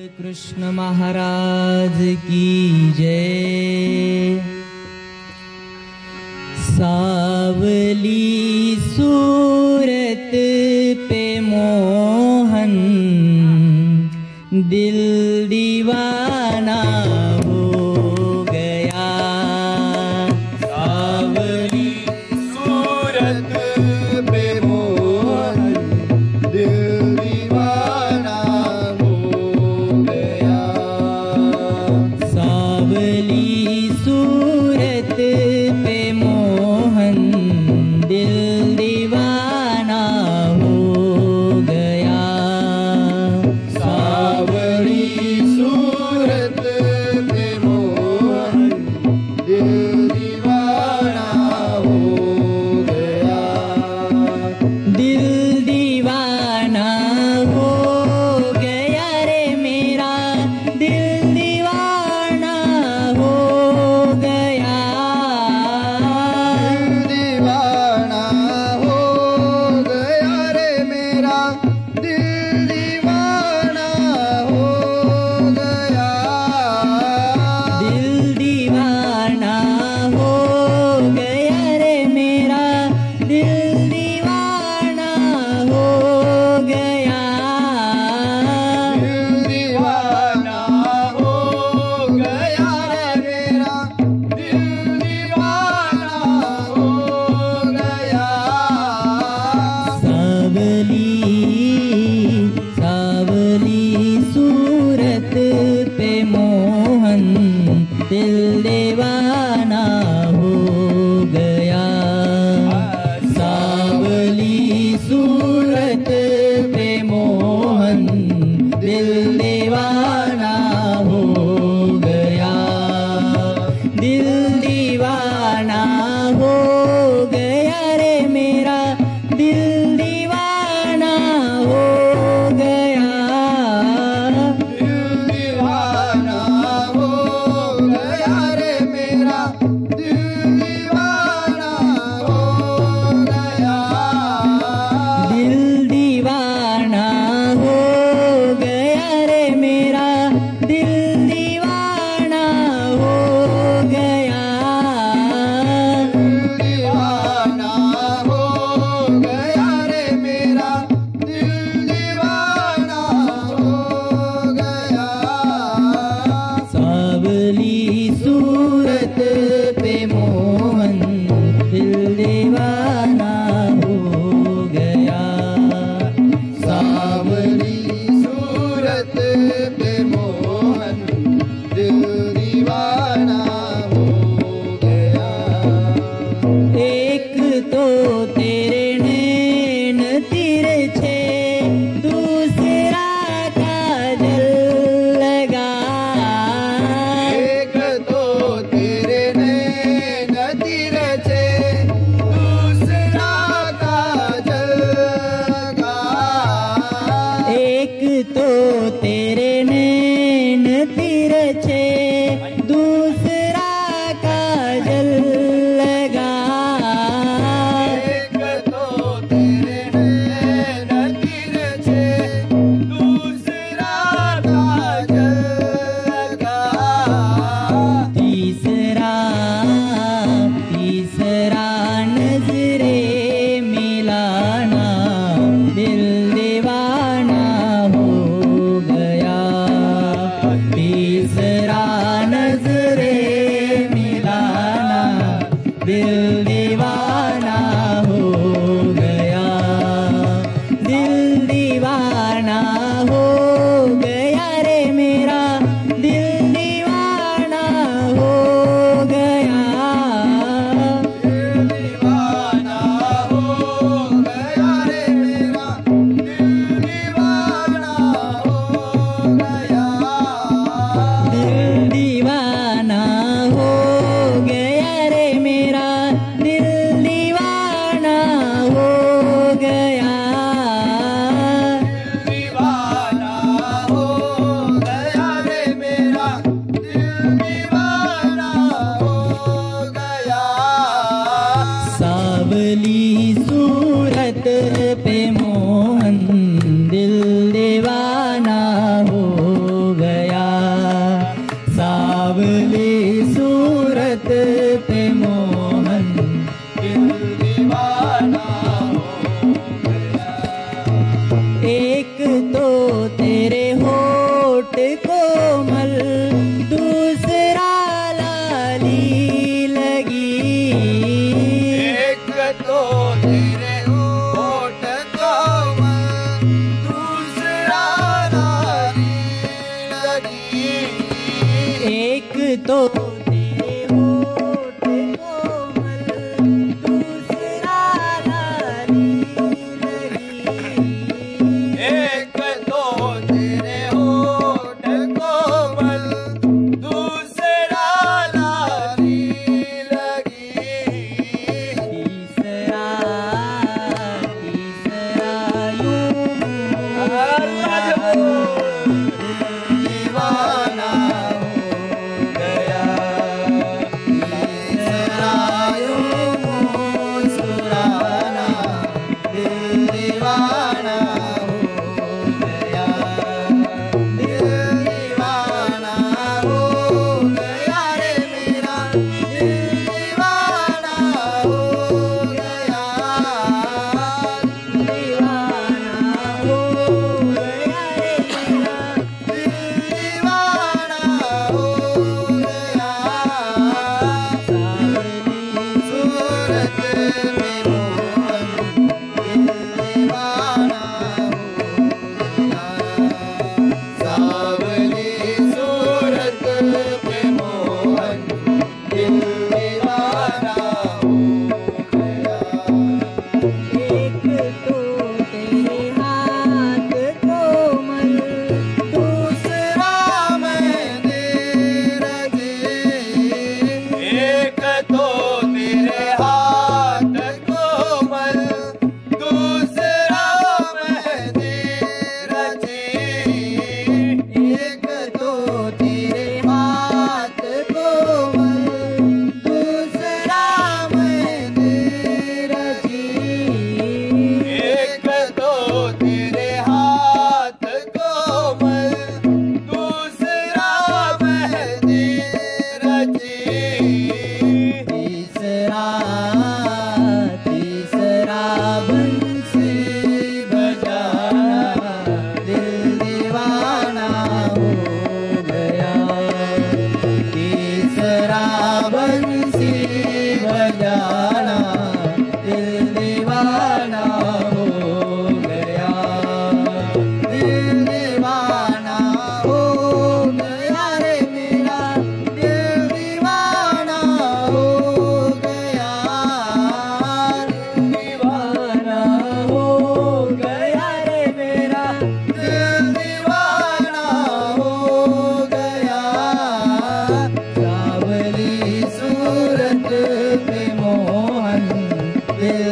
कृष्ण महाराज की जय। सावली सूरत पे मोहन दिल दीवाना हो गया। सावली सूरत पे मोहन दिल दीवाना हो गया। सावली सूरत पे मोहन दिल दीवाना हो गया। सावली सूरत तो तेरे होठ कोमल, दूसरा लाली लगी। एक तो तेरे होठ कोमल, दूसरा लाली लगी। तीसरा यूं दीवाना हो गया। तीसरा यूं मुस्कुराना, दिल दीवाना हो गया। दिल दीवाना हो गया रे मेरा, दिल दीवाना हो गया। दीवाना हो गया रे मेरा, दीवाना हो गया। सूरत में मोहन, दिल दीवाना हो गया। सावली सूरत में मोहन, दिल दीवाना हो गया। एक तो तेरे हाथ कोमल, दूसरा मैं रजे। एक तो तेरे हाथ कोमल, दूसरा मैं रजे। एक तो तेरे हाथ कोमल, दूसरा मैं रजे। एक तो तेरे हाथ कोमल, दूसरा मेहंदी रची। तीसरा बंसी बजाना, दिल दीवाना हो गया। तीसरा बंसी बजाना, दिल दीवाना हो गया। दिल दीवाना हो गया रे मेरा, दिल दीवाना हो गया। दीवाना हो गया रे मेरा, दिल दीवाना हो गया। सावली सूरत पे मोहन, दिल